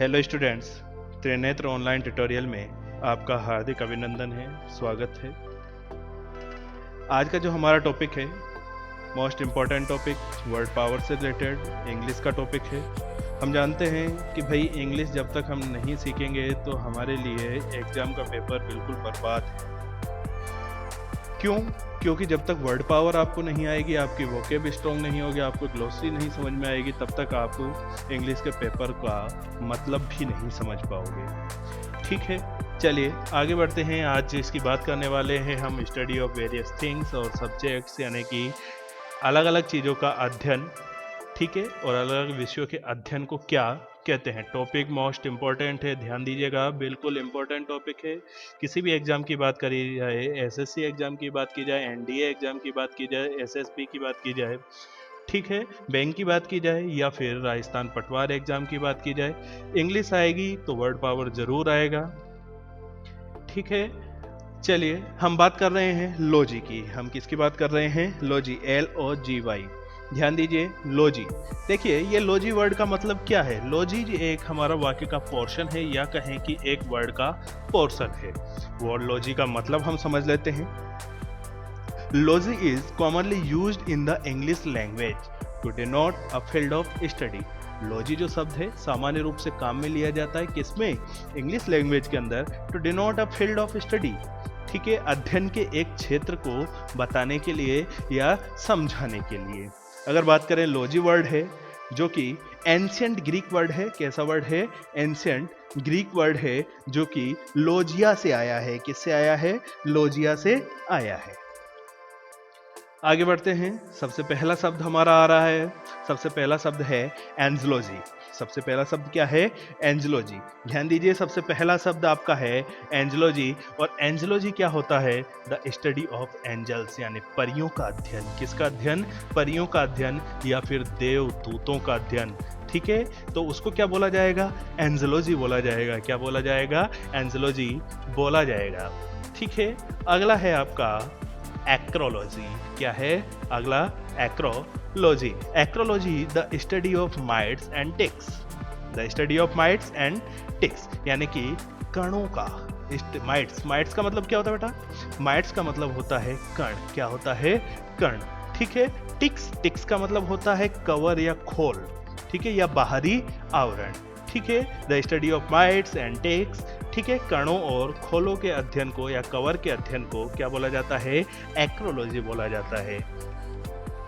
Hello students, Trinetra online tutorial में आपका हार्दिक अभिनंदन है, स्वागत है। आज का जो हमारा टॉपिक है, most important topic, word power से रिलेटेड इंग्लिश का टॉपिक है। हम जानते हैं कि भाई इंग्लिश जब तक हम नहीं सीखेंगे तो हमारे लिए एग्ज़ाम का पेपर बिल्कुल बर्बाद है। क्यों? क्योंकि जब तक वर्ड पावर आपको नहीं आएगी, आपकी वोकेब स्ट्रॉन्ग नहीं होगी, आपको ग्लोसरी नहीं समझ में आएगी, तब तक आप इंग्लिश के पेपर का मतलब भी नहीं समझ पाओगे। ठीक है, चलिए आगे बढ़ते हैं। आज इसकी बात करने वाले हैं हम स्टडी ऑफ वेरियस थिंग्स और सब्जेक्ट्स, यानी कि अलग अलग चीज़ों का अध्ययन। ठीक है, और अलग अलग विषयों के अध्ययन को क्या कहते हैं। टॉपिक मोस्ट इम्पॉर्टेंट है, ध्यान दीजिएगा, बिल्कुल इम्पॉर्टेंट टॉपिक है। किसी भी एग्जाम की बात करी जाए, एसएससी एग्जाम की बात की जाए, एनडीए एग्जाम की बात की जाए, एसएसबी की बात की जाए, ठीक है, बैंक की बात की जाए, या फिर राजस्थान पटवार एग्जाम की बात की जाए, इंग्लिश आएगी तो वर्ड पावर जरूर आएगा। ठीक है, चलिए हम बात कर रहे हैं लॉजी की। हम किसकी बात कर रहे हैं? Logy, LOGY। ध्यान दीजिए, लॉजी। देखिए, ये लॉजी वर्ड का मतलब क्या है? लॉजी एक हमारा वाक्य का पोर्शन है, या कहें कि एक वर्ड का पोर्शन है। वर्ड लॉजी का मतलब हम समझ लेते हैं। Logy is commonly used in the English language to denote a field of study. Logy जो शब्द है सामान्य रूप से काम में लिया जाता है किसमें? इंग्लिश लैंग्वेज के अंदर, to denote a field of study. ठीक है, अध्ययन के एक क्षेत्र को बताने के लिए या समझाने के लिए। अगर बात करें, लॉजी वर्ड है जो कि एंशिएंट ग्रीक वर्ड है। कैसा वर्ड है? एंशिएंट ग्रीक वर्ड है जो कि लॉजिया से आया है। किससे आया है? लॉजिया से आया है। आगे बढ़ते हैं। सबसे पहला शब्द हमारा आ रहा है, सबसे पहला शब्द है एंजियोलॉजी। सबसे पहला शब्द क्या है? एंजियोलॉजी। ध्यान दीजिए, सबसे पहला शब्द आपका है एंजियोलॉजी। और एंजियोलॉजी क्या होता है? द स्टडी ऑफ एंजल्स, यानी परियों का अध्ययन। किसका अध्ययन? परियों का अध्ययन, या फिर देवदूतों का अध्ययन। ठीक है, तो उसको क्या बोला जाएगा? एंजियोलॉजी बोला जाएगा। क्या बोला जाएगा? एंजियोलॉजी बोला जाएगा। ठीक है, अगला है आपका एक्रोलॉजी। क्या है अगला? Acarology. Acarology the study of mites and ticks. The study of mites and ticks, यानी कि कणों का। माइट्स का मतलब क्या होता है बेटा? माइट्स का मतलब होता है कण। क्या होता है? कण। ठीक है, टिक्स का मतलब होता है कवर या खोल, ठीक है, या बाहरी आवरण। ठीक है, the study of mites and ticks. ठीक है, कणों और खोलों के अध्ययन को या कवर के अध्ययन को क्या बोला जाता है? एक्रोलॉजी बोला जाता है।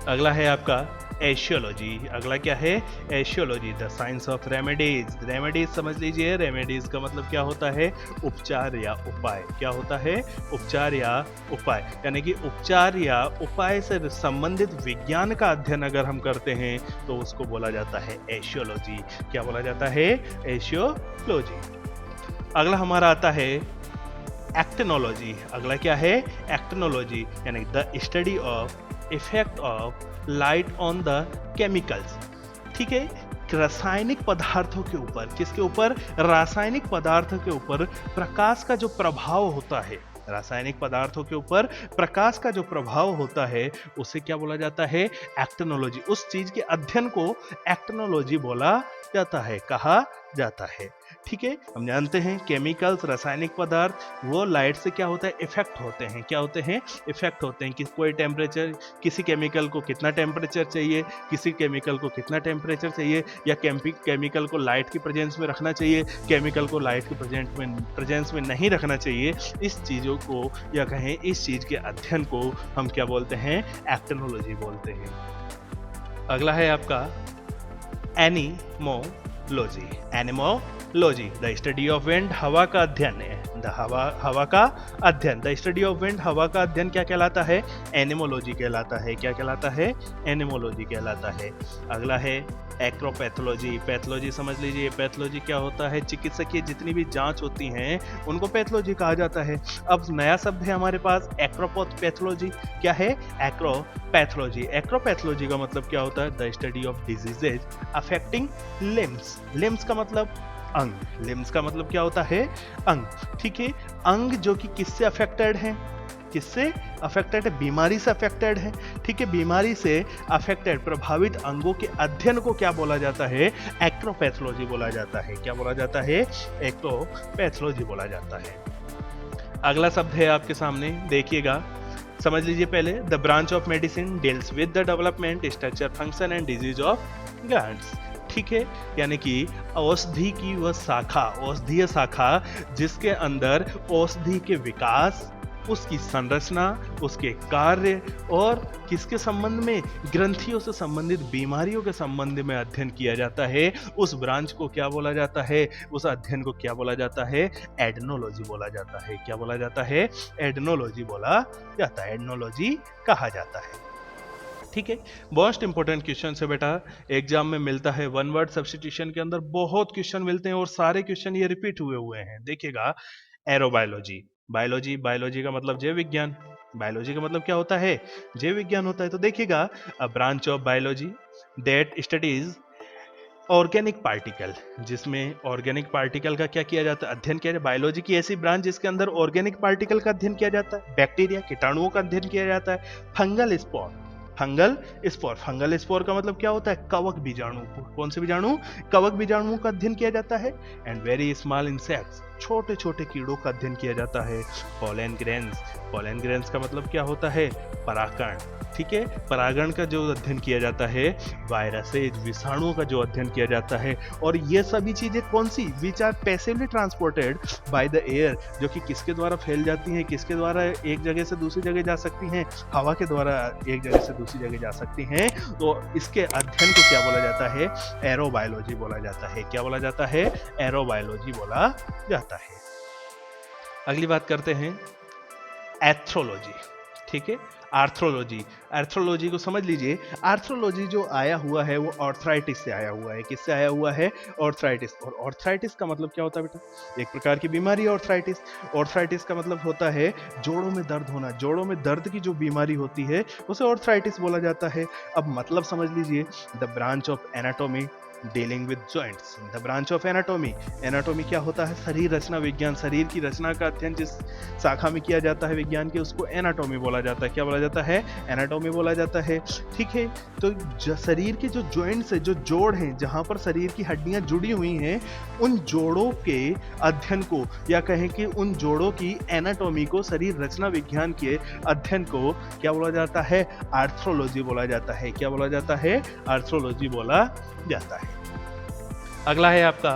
अगला है आपका एशियोलॉजी। अगला क्या है? Aceology, the science of remedies. Remedies समझ लीजिए, रेमेडीज का मतलब क्या होता है? उपचार या उपाय। क्या होता है? उपचार या उपाय, यानी कि उपचार या उपाय से संबंधित विज्ञान का अध्ययन अगर हम करते हैं तो उसको बोला जाता है एशियोलॉजी। क्या बोला जाता है? एशियोलॉजी। अगला हमारा आता है एक्टिनोलॉजी। अगला क्या है? एक्टिनोलॉजी, यानी the study of effect of light on the chemicals. ठीक है, रासायनिक पदार्थों के ऊपर। किसके ऊपर? रासायनिक पदार्थों के ऊपर प्रकाश का जो प्रभाव होता है, रासायनिक पदार्थों के ऊपर प्रकाश का जो प्रभाव होता है, उसे क्या बोला जाता है? एक्टिनोलॉजी। उस चीज के अध्ययन को एक्टिनोलॉजी बोला जाता है, कहा जाता है। ठीक है, हम जानते हैं केमिकल्स, रासायनिक पदार्थ, वो लाइट से क्या होता है? इफेक्ट होते हैं। क्या होते हैं? इफेक्ट होते हैं कि कोई टेम्परेचर, किसी केमिकल को कितना टेम्परेचर चाहिए, किसी केमिकल को कितना टेम्परेचर चाहिए, या केमिकल को लाइट की प्रेजेंस में रखना चाहिए, केमिकल को लाइट की प्रेजेंस में नहीं रखना चाहिए। इस चीज़ों को, या कहें इस चीज़ के अध्ययन को हम क्या बोलते हैं? एक्टिनोलॉजी बोलते हैं। अगला है आपका एनिमोलॉजी। एनिमोलॉजी, द स्टडी ऑफ विंड, हवा का अध्ययन है। हवा का अध्ययन, द स्टडी ऑफ विंड, हवा का अध्ययन क्या कहलाता है? एनिमोलॉजी कहलाता है। क्या कहलाता है? एनिमोलॉजी कहलाता है। अगला है एक्रोपैथोलॉजी। पैथोलॉजी समझ लीजिए, पैथोलॉजी क्या होता है? चिकित्सकीय जितनी भी जांच होती हैं उनको पैथोलॉजी कहा जाता है। अब नया शब्द है हमारे पास, एक्रोपैथोलॉजी। क्या है? एक्रोपैथोलॉजी। एक्रोपैथोलॉजी का मतलब क्या होता है? The study of diseases affecting limbs. Limbs का मतलब अंग। लिम्स का मतलब क्या होता है? अंग। ठीक है, अंग जो कि किससे अफेक्टेड हैं? किससे अफेक्टेड है? बीमारी से अफेक्टेड है। ठीक है, बीमारी से अफेक्टेड प्रभावित अंगों के अध्ययन को क्या बोला जाता है? एक्टोपैथोलॉजी बोला जाता है। क्या बोला जाता है? एक्टोपैथोलॉजी बोला जाता है। अगला शब्द है आपके सामने, देखिएगा, समझ लीजिए पहले। The branch of medicine deals with the development, structure, function and disease of glands. ठीक है, यानी कि औषधि की वह शाखा, औषधीय शाखा जिसके अंदर औषधि के विकास, उसकी संरचना, उसके कार्य और किसके संबंध में? ग्रंथियों से संबंधित बीमारियों के संबंध में अध्ययन किया जाता है। उस ब्रांच को क्या बोला जाता है? उस अध्ययन को क्या बोला जाता है? एडनोलॉजी बोला जाता है। क्या बोला जाता है? एडनोलॉजी बोला जाता है, एडनोलॉजी कहा जाता है। ठीक है, मोस्ट इंपोर्टेंट क्वेश्चन है बेटा, एग्जाम में मिलता है। वन वर्ड सब्स्टिट्यूशन के अंदर बहुत क्वेश्चन मिलते हैं और सारे क्वेश्चन ये रिपीट हुए हैं। देखिएगा, एरोबायोलॉजी, बायोलॉजी, बायोलॉजी का मतलब जैव विज्ञान, बायोलॉजी का मतलब क्या होता है? जैव विज्ञान होता है। तो देखिएगा, a branch of biology that studies organic particle, जिसमें ऑर्गेनिक पार्टिकल का क्या किया जाता है? अध्ययन किया जाता है। बायोलॉजी की ऐसी ब्रांच जिसके अंदर ऑर्गेनिक पार्टिकल का अध्ययन किया जाता है, बैक्टीरिया, कीटाणुओं का अध्ययन किया जाता है। Fungal spore, fungal spore, fungal spore का मतलब क्या होता है? कवक बीजाणु। कौन से बीजाणु? कवक बीजाणुओं का अध्ययन किया जाता है। एंड वेरी स्मॉल इंसेक्ट्स, छोटे छोटे कीड़ों का अध्ययन किया जाता है। पोलन ग्रेन्स, पोलन ग्रेन्स का मतलब क्या होता है? परागकण। ठीक है, परागण का जो अध्ययन किया जाता है। वायरसेज, विषाणुओं का जो अध्ययन किया जाता है। और ये सभी चीजें कौन सी? Which are passively transported by the air, जो कि किसके द्वारा फैल जाती हैं? किसके द्वारा एक जगह से दूसरी जगह जा सकती हैं? हवा के द्वारा एक जगह से दूसरी जगह जा सकती हैं। तो इसके अध्ययन को क्या बोला जाता है? एरोबायोलॉजी बोला जाता है। क्या बोला जाता है? एरोबायोलॉजी बोला जाता है। अगली बात करते हैं एथ्रोलॉजी। ठीक है, आर्थ्रोलॉजी, आर्थ्रोलॉजी को समझ लीजिए। आर्थ्रोलॉजी जो आया हुआ है वो ऑर्थराइटिस से आया हुआ है। किससे आया हुआ है? ऑर्थराइटिस। और ऑर्थराइटिस का मतलब क्या होता है बेटा? एक प्रकार की बीमारी है ऑर्थराइटिस। ऑर्थराइटिस का मतलब होता है जोड़ों में दर्द होना। जोड़ों में दर्द की जो बीमारी होती है उसे ऑर्थराइटिस बोला जाता है। अब मतलब समझ लीजिए, the branch of anatomy dealing with joints, the branch of anatomy. Anatomy क्या होता है? शरीर रचना विज्ञान, शरीर की रचना का अध्ययन जिस शाखा में किया जाता है विज्ञान के, उसको एनाटॉमी बोला जाता है। क्या बोला जाता है? एनाटॉमी बोला जाता है। ठीक है, तो शरीर के जो जॉइंट्स है, जो जोड़ हैं, जहां पर शरीर की हड्डियां जुड़ी हुई हैं, उन जोड़ों के अध्ययन को, या कहें कि उन जोड़ों की एनाटॉमी को, शरीर रचना विज्ञान के अध्ययन को क्या बोला जाता है? आर्थ्रोलॉजी बोला जाता है। क्या बोला जाता है? आर्थ्रोलॉजी बोला जाता है। अगला है आपका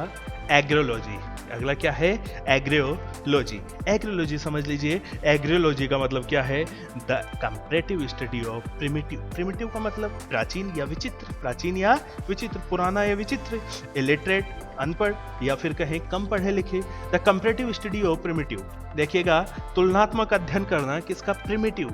एग्रोलॉजी। अगला क्या है? एग्रियोलॉजी। एग्रियोलॉजी समझ लीजिए। एग्रियोलॉजी का मतलब क्या है? The comparative study of primitive. Primitive का मतलब प्राचीन या विचित्र, प्राचीन या विचित्र, पुराना या विचित्र, इलिटरेट, अनपढ़, या फिर कहें कम पढ़े लिखे। The comparative study of primitive. देखिएगा, तुलनात्मक अध्ययन करना किसका? प्रिमिटिव,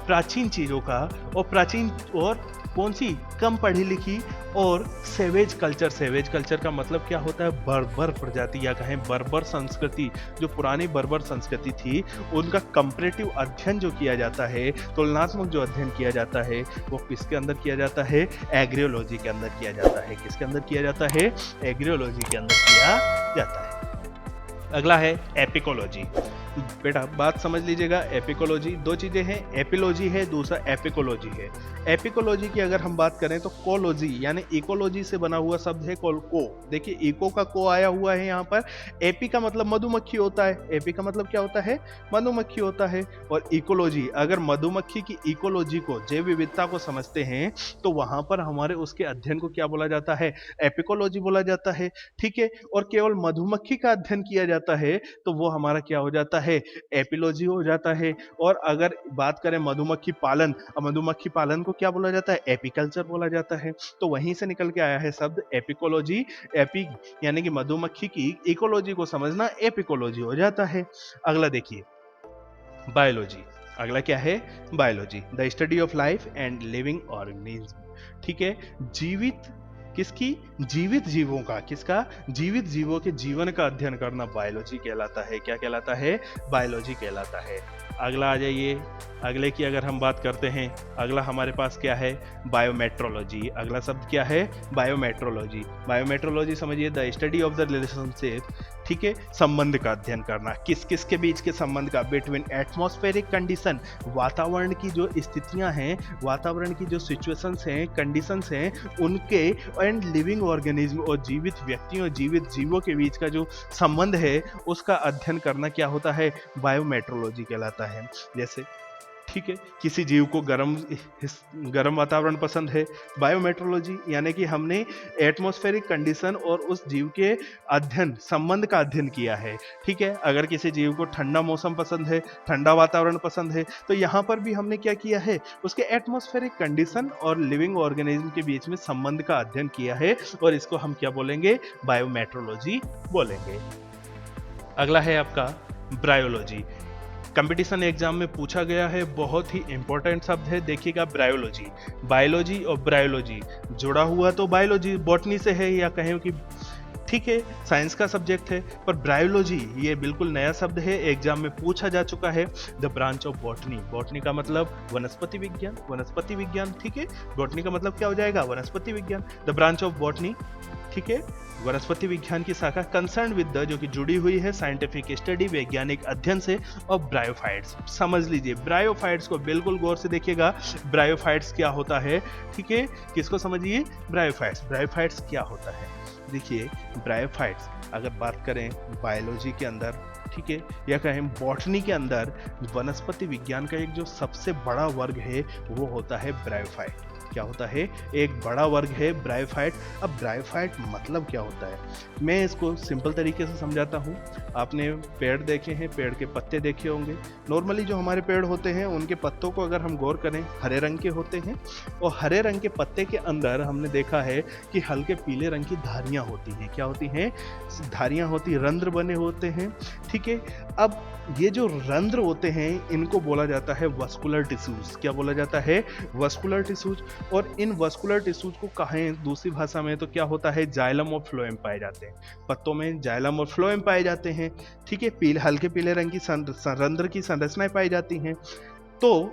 प्राचीन चीजों का। और प्राचीन और कौन सी? कम पढ़ी लिखी। और सेवेज कल्चर। सेवेज कल्चर का मतलब क्या होता है? बर्बर प्रजाति, या कहें बर्बर संस्कृति, जो पुरानी बर्बर संस्कृति थी, उनका कंपैरेटिव अध्ययन जो किया जाता है, तुलनात्मक जो अध्ययन किया जाता है, वो किसके अंदर किया जाता है? एग्रियोलॉजी के अंदर किया जाता है। किसके अंदर किया जाता है? एग्रियोलॉजी के अंदर किया जाता है। अगला है एपिकोलॉजी। बेटा बात समझ लीजिएगा, एपिकोलॉजी दो चीजें हैं, एपिलॉजी है, दूसरा एपिकोलॉजी है। एपिकोलॉजी की अगर हम बात करें तो कोलॉजी यानी इकोलॉजी से बना हुआ शब्द है को। देखिए इको का को आया हुआ है यहाँ पर। एपी का मतलब मधुमक्खी होता है। एपी का मतलब क्या होता है? मधुमक्खी होता है। और इकोलॉजी, अगर मधुमक्खी की इकोलॉजी को, जैव विविधता को समझते हैं, तो वहां पर हमारे उसके अध्ययन को क्या बोला जाता है? एपिकोलॉजी बोला जाता है। ठीक है, और केवल मधुमक्खी का अध्ययन किया जाता है तो वो हमारा क्या हो जाता है? एपिलॉजी हो जाता है। और अगर बात करें मधुमक्खी पालन, मधुमक्खी पालन को क्या बोला जाता है? एपीकल्चर बोला जाता है। तो वहीं से निकल के आया है शब्द एपिकोलॉजी। एपी यानी कि मधुमक्खी की इकोलॉजी को समझना एपिकोलॉजी हो जाता है। अगला देखिए बायोलॉजी। अगला क्या है? Biology, the study of life and living organism. ठीक है, जीवित किसकी? जीवित जीवों का। किसका? जीवित जीवों के जीवन का अध्ययन करना बायोलॉजी कहलाता है। क्या कहलाता है? बायोलॉजी कहलाता है। अगला आ जाइए, अगले की अगर हम बात करते हैं, अगला हमारे पास क्या है? बायोमेट्रोलॉजी। अगला शब्द क्या है? बायोमेट्रोलॉजी। बायोमेट्रोलॉजी समझिए, the study of the relationship ठीक है, संबंध का अध्ययन करना, किस किस के बीच के संबंध का, बिटवीन एटमॉस्फेरिक कंडीशन, वातावरण की जो स्थितियां हैं, वातावरण की जो सिचुएशंस हैं, कंडीशंस हैं, उनके एंड लिविंग ऑर्गेनिज्म और जीवित व्यक्तियों, जीवित जीवों के बीच का जो संबंध है उसका अध्ययन करना क्या होता है, बायोमेट्रोलॉजी कहलाता है। जैसे ठीक है, किसी जीव को गर्म वातावरण पसंद है, बायोमेट्रोलॉजी यानी कि हमने एटमॉस्फेरिक कंडीशन और उस जीव के अध्ययन, संबंध का अध्ययन किया है। ठीक है, अगर किसी जीव को ठंडा मौसम पसंद है, ठंडा वातावरण पसंद है, तो यहाँ पर भी हमने क्या किया है, उसके एटमॉस्फेरिक कंडीशन और लिविंग ऑर्गेनिज्म के बीच में संबंध का अध्ययन किया है, और इसको हम क्या बोलेंगे, बायोमेट्रोलॉजी बोलेंगे। अगला है आपका ब्रायोलॉजी। कंपटीशन एग्जाम में पूछा गया है, बहुत ही इंपॉर्टेंट शब्द है, देखिएगा ब्रायोलॉजी। बायोलॉजी और ब्रायोलॉजी जुड़ा हुआ तो बायोलॉजी बॉटनी से है, या कहें कि ठीक है साइंस का सब्जेक्ट है, पर ब्रायोलॉजी ये बिल्कुल नया शब्द है, एग्जाम में पूछा जा चुका है। The branch of botany, botany का मतलब वनस्पति विज्ञान, वनस्पति विज्ञान, ठीक है, बॉटनी का मतलब क्या हो जाएगा, वनस्पति विज्ञान। द ब्रांच ऑफ बॉटनी, ठीक है, वनस्पति विज्ञान की शाखा, कंसर्न विद द, जो कि जुड़ी हुई है साइंटिफिक स्टडी, वैज्ञानिक अध्ययन से, और ब्रायोफाइट्स। समझ लीजिए ब्रायोफाइट्स को बिल्कुल गौर से देखिएगा, ब्रायोफाइट्स क्या होता है, ठीक है, किसको समझिए, ब्रायोफाइट्स। ब्रायोफाइट्स क्या होता है, देखिए ब्रायोफाइट्स अगर बात करें बायोलॉजी के अंदर, ठीक है, या कहें बॉटनी के अंदर, वनस्पति विज्ञान का एक जो सबसे बड़ा वर्ग है वो होता है ब्रायोफाइट। क्या होता है, एक बड़ा वर्ग है ब्रायोफाइट। अब ब्रायोफाइट मतलब क्या होता है, मैं इसको सिंपल तरीके से समझाता हूँ। आपने पेड़ देखे हैं, पेड़ के पत्ते देखे होंगे। नॉर्मली जो हमारे पेड़ होते हैं उनके पत्तों को अगर हम गौर करें, हरे रंग के होते हैं, और हरे रंग के पत्ते के अंदर हमने देखा है कि हल्के पीले रंग की धारियाँ होती हैं। क्या होती हैं, धारियाँ होती, रंध्र बने होते हैं, ठीक है। अब ये जो रंध्र होते हैं इनको बोला जाता है वस्कुलर टिश्यूज। क्या बोला जाता है, वस्कुलर टिश्यूज। और इन वस्कुलर टिश्यूज को कहें दूसरी भाषा में तो क्या होता है, जाइलम और फ्लोएम पाए जाते हैं। पत्तों में जाइलम और फ्लोएम पाए जाते हैं, ठीक है, हल्के पीले रंग की रंध्र की संरचनाएं पाई जाती हैं। तो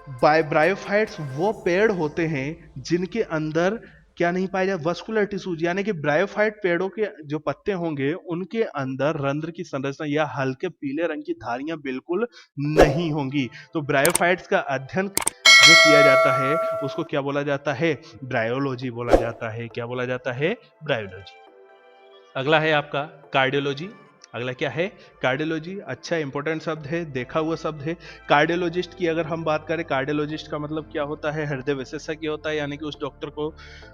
ब्रायोफाइट्स वो पेड़ होते हैं जिनके अंदर क्या नहीं पाया जाए, वस्कुलर टिश्यूज, यानी कि ब्रायोफाइट पेड़ों के जो पत्ते होंगे उनके अंदर रंध्र की संरचना या हल्के पीले रंग की धारियां बिल्कुल नहीं होंगी। तो ब्रायोफाइट्स का अध्ययन जो किया जाता है उसको क्या बोला जाता है, ब्रायोलॉजी बोला जाता है। क्या बोला जाता है, ब्रायोलॉजी। अगला है आपका कार्डियोलॉजी। अगला क्या है, कार्डियोलॉजी। अच्छा इंपॉर्टेंट शब्द है, देखा हुआ शब्द है। कार्डियोलॉजिस्ट की अगर हम बात करें, कार्डियोलॉजिस्ट का मतलब क्या होता है, हृदय विशेषज्ञ होता है, यानी कि उस डॉक्टर को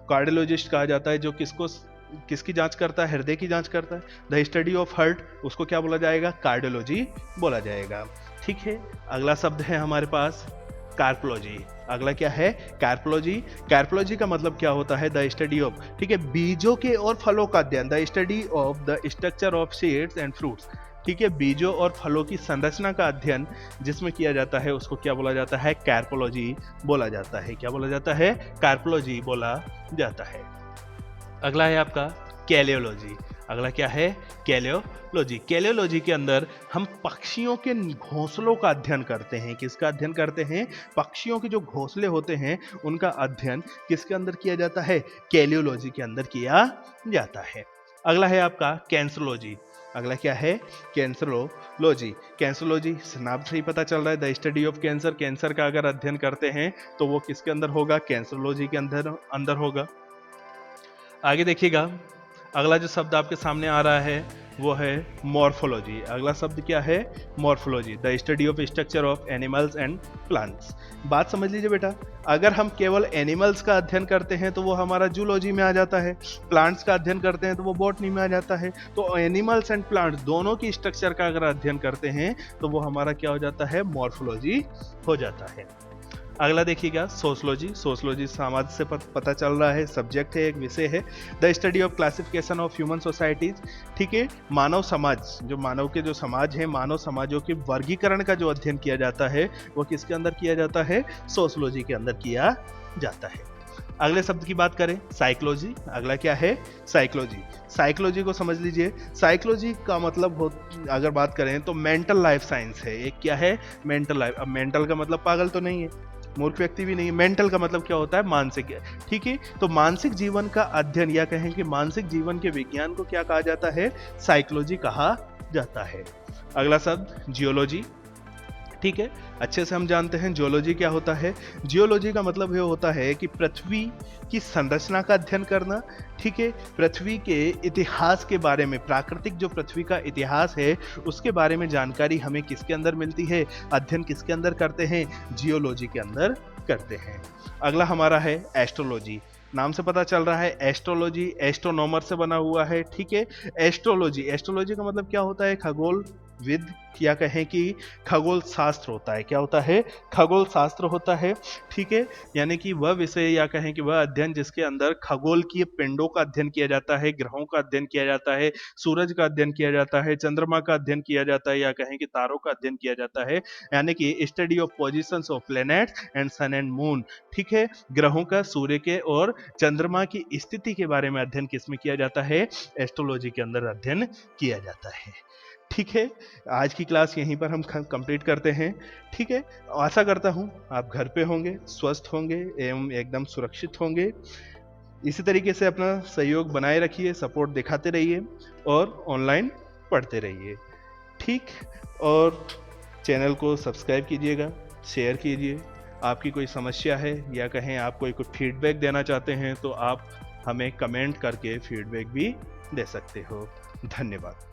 कार्डियोलॉजिस्ट कहा जाता है जो किसकी जांच करता है, हृदय की जांच करता है। द स्टडी ऑफ हार्ट, उसको क्या बोला जाएगा, कार्डियोलॉजी बोला जाएगा। ठीक है, अगला शब्द है हमारे पास कार्पोलॉजी। अगला क्या है, कार्पोलॉजी। कार्पोलॉजी का मतलब क्या होता है, द स्टडी ऑफ, ठीक है, बीजों के और फलों का अध्ययन, the study of the structure of seeds and fruits. ठीक है, बीजों और फलों की संरचना का अध्ययन जिसमें किया जाता है उसको क्या बोला जाता है, कार्पोलॉजी बोला जाता है। क्या बोला जाता है, कार्पोलॉजी बोला जाता है। अगला है आपका कैलियोलॉजी। अगला क्या है, कैलियोलॉजी। कैलियोलॉजी के अंदर हम पक्षियों के घोंसलों का अध्ययन करते हैं। किसका अध्ययन करते हैं, पक्षियों के जो घोंसले होते हैं उनका अध्ययन किसके अंदर किया जाता है, कैलियोलॉजी के अंदर किया जाता है। अगला है आपका कैंसरोलॉजी। अगला क्या है, कैंसरोलॉजी। कैंसरोलॉजी नाम से ही पता चल रहा है, the study of cancer. Cancer का अगर अध्ययन करते हैं तो वो किसके अंदर होगा, कैंसरोलॉजी के अंदर होगा। आगे देखिएगा, अगला जो शब्द आपके सामने आ रहा है वो है मॉर्फोलॉजी। अगला शब्द क्या है, morphology, the study of structure of animals and plants. बात समझ लीजिए बेटा, अगर हम केवल एनिमल्स का अध्ययन करते हैं तो वो हमारा जूलॉजी में आ जाता है, प्लांट्स का अध्ययन करते हैं तो वो बॉटनी में आ जाता है। तो एनिमल्स एंड प्लांट्स दोनों की स्ट्रक्चर का अगर अध्ययन करते हैं तो वो हमारा क्या हो जाता है, मॉर्फोलॉजी हो जाता है। अगला देखिएगा, सोशलॉजी। सोशलॉजी समाज से पता चल रहा है, सब्जेक्ट है, एक विषय है। The study of classification of human societies. ठीक है, मानव समाज, जो मानव के जो समाज है, मानव समाजों के वर्गीकरण का जो अध्ययन किया जाता है वो किसके अंदर किया जाता है, सोशलॉजी के अंदर किया जाता है। अगले शब्द की बात करें, साइकोलॉजी। अगला क्या है, साइकोलॉजी। साइकोलॉजी को समझ लीजिए, साइकोलॉजी का मतलब अगर बात करें तो मेंटल लाइफ साइंस है। एक क्या है, मेंटल लाइफ। अब मेंटल का मतलब पागल तो नहीं है, मूर्ख व्यक्ति भी नहीं। मेंटल का मतलब क्या होता है, मानसिक है, ठीक है। तो मानसिक जीवन का अध्ययन या कहें कि मानसिक जीवन के विज्ञान को क्या कहा जाता है, साइकोलॉजी कहा जाता है। अगला शब्द जियोलॉजी, ठीक है। अच्छे से हम जानते हैं जियोलॉजी क्या होता है। जियोलॉजी का मतलब ये होता है कि पृथ्वी की संरचना का अध्ययन करना, ठीक है। पृथ्वी के इतिहास के बारे में, प्राकृतिक जो पृथ्वी का इतिहास है उसके बारे में जानकारी हमें किसके अंदर मिलती है, अध्ययन किसके अंदर करते हैं, जियोलॉजी के अंदर करते हैं। अगला हमारा है एस्ट्रोलॉजी। नाम से पता चल रहा है एस्ट्रोलॉजी एस्ट्रोनॉमर से बना हुआ है, ठीक है। एस्ट्रोलॉजी, एस्ट्रोलॉजी का मतलब क्या होता है, खगोल विद या कहें कि खगोल शास्त्र होता है। क्या होता है, खगोल शास्त्र होता है, ठीक है। यानी कि वह विषय या कहें कि वह अध्ययन जिसके अंदर खगोल की पिंडों का अध्ययन किया जाता है, ग्रहों का अध्ययन किया जाता है, सूरज का अध्ययन किया जाता है, चंद्रमा का अध्ययन किया जाता है, या कहें कि तारों का अध्ययन किया जाता है। यानी कि study of positions of planets and sun and moon, ठीक है। ग्रहों का, सूर्य के और चंद्रमा की स्थिति के बारे में अध्ययन किसमें किया जाता है, एस्ट्रोलॉजी के अंदर अध्ययन किया जाता है, ठीक है। आज की क्लास यहीं पर हम कंप्लीट करते हैं, ठीक है। आशा करता हूं आप घर पे होंगे, स्वस्थ होंगे एवं एकदम सुरक्षित होंगे। इसी तरीके से अपना सहयोग बनाए रखिए, सपोर्ट दिखाते रहिए और ऑनलाइन पढ़ते रहिए, ठीक। और चैनल को सब्सक्राइब कीजिएगा, शेयर कीजिए। आपकी कोई समस्या है या कहें आप कोई फीडबैक देना चाहते हैं तो आप हमें कमेंट करके फीडबैक भी दे सकते हो। धन्यवाद।